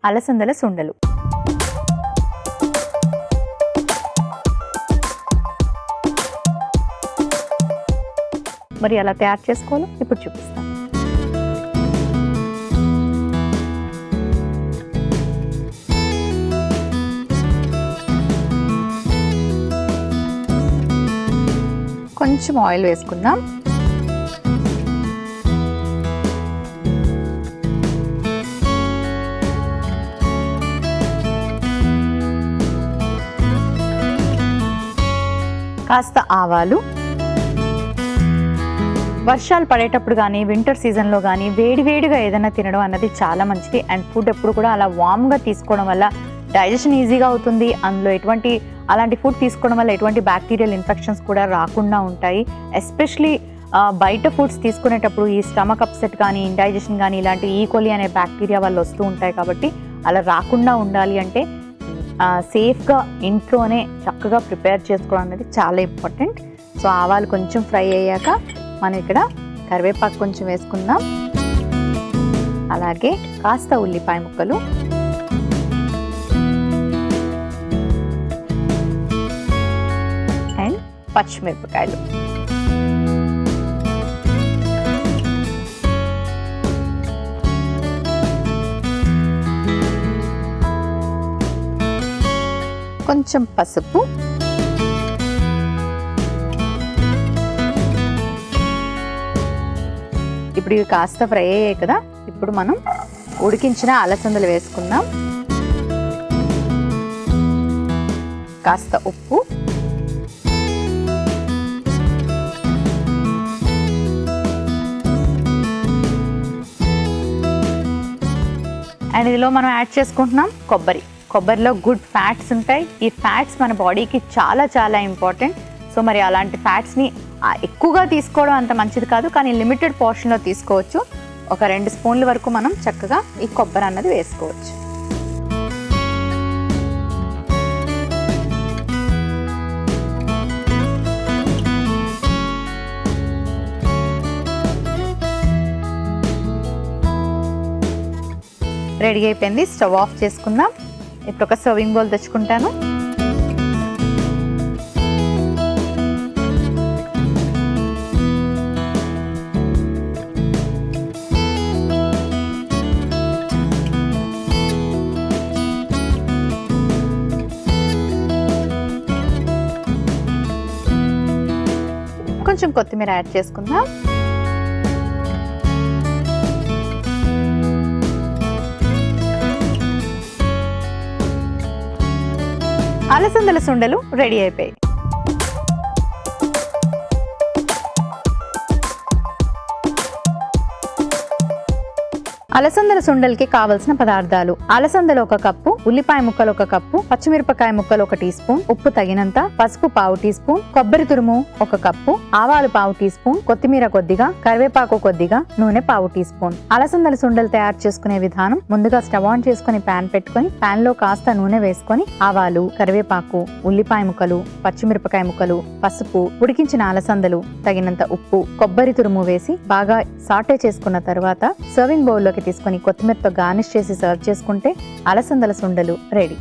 అలసందల సుండలు. మరి అలా తయారు చేసుకోవాలో ఇప్పుడు చూపిస్తాను. కొంచెం ఆయిల్ వేసుకుందాం. కాస్త ఆవాలు. వర్షాలు పడేటప్పుడు కానీ వింటర్ సీజన్లో కానీ వేడివేడిగా ఏదైనా తినడం అన్నది చాలా మంచిది. అండ్ ఫుడ్ ఎప్పుడు కూడా అలా వామ్గా తీసుకోవడం వల్ల డైజెషన్ ఈజీగా అవుతుంది. అందులో అలాంటి ఫుడ్ తీసుకోవడం వల్ల ఎటువంటి బ్యాక్టీరియల్ ఇన్ఫెక్షన్స్ కూడా రాకుండా ఉంటాయి. ఎస్పెషలీ బయట ఫుడ్స్ తీసుకునేటప్పుడు ఈ స్టమక్ అప్సెట్ కానీ ఇండైజెషన్ కానీ ఇలాంటి ఈకోలి అనే బ్యాక్టీరియా వల్ల వస్తూ ఉంటాయి. కాబట్టి అలా రాకుండా ఉండాలి అంటే సేఫ్గా ఇంట్లోనే చక్కగా ప్రిపేర్ చేసుకోవడం అనేది చాలా ఇంపార్టెంట్. సో ఆవాలు కొంచెం ఫ్రై అయ్యాక మనం ఇక్కడ కరివేపాకు కొంచెం వేసుకుందాం. అలాగే కాస్త ఉల్లిపాయ ముక్కలు, అండ్ పచ్చిమిరపకాయలు. కొంచెం పసుపు, ఇప్పుడు ఇవి కాస్త ఫ్రై అయ్యాయి కదా, ఇప్పుడు మనం ఉడికించిన అలసందలు వేసుకుందాం. కాస్త ఉప్పు, అండ్ ఇందులో మనం యాడ్ చేసుకుంటున్నాం కొబ్బరిలో గుడ్ ఫ్యాట్స్ ఉంటాయి. ఈ ఫ్యాట్స్ మన బాడీకి చాలా చాలా ఇంపార్టెంట్. సో మరి అలాంటి ఫ్యాట్స్ని ఎక్కువగా తీసుకోవడం అంత మంచిది కాదు, కానీ లిమిటెడ్ పోర్షన్లో తీసుకోవచ్చు. ఒక 2 స్పూన్ల వరకు మనం చక్కగా ఈ కొబ్బరి అన్నది వేసుకోవచ్చు. రెడీ అయిపోయింది. స్టవ్ ఆఫ్ చేసుకుందాం. ఇప్పుడు ఒక సర్వింగ్ బౌల్ తెచ్చుకుంటాను. కొంచెం కొత్తిమీర యాడ్ చేసుకుందాం. అలసందల సుండలు రెడీ అయిపోయాయి. అలసందల సుండలకి కావలసిన పదార్థాలు: అలసందలు 1 కప్పు, ఉల్లిపాయ ముక్కలు 1 కప్పు, పచ్చిమిరపకాయ ముక్కలు 1 టీ స్పూన్, ఉప్పు తగినంత, పసుపు 1/2 టీ స్పూన్, కొబ్బరి తురుము 1 కప్పు, ఆవాలు 1/2 టీ స్పూన్, కొత్తిమీర కొద్దిగా, కరివేపాకు కొద్దిగా, నూనె 1/2 టీ స్పూన్. అలసందల సుండలు తయారు చేసుకునే విధానం: ముందుగా స్టవ్ ఆన్ చేసుకుని ప్యాన్ పెట్టుకుని ప్యాన్ లో కాస్త నూనె వేసుకొని ఆవాలు, కరివేపాకు, ఉల్లిపాయ ముక్కలు, పచ్చిమిరపకాయ ముక్కలు, పసుపు, ఉడికించిన అలసందలు, తగినంత ఉప్పు, కొబ్బరి తురుము వేసి బాగా సాటే చేసుకున్న తర్వాత సర్వింగ్ బౌల్లోకి తీసుకొని కొత్తిమీరతో గార్నిష్ చేసి సర్వ్ చేసుకుంటే అలసందల సుండలు రెడీ.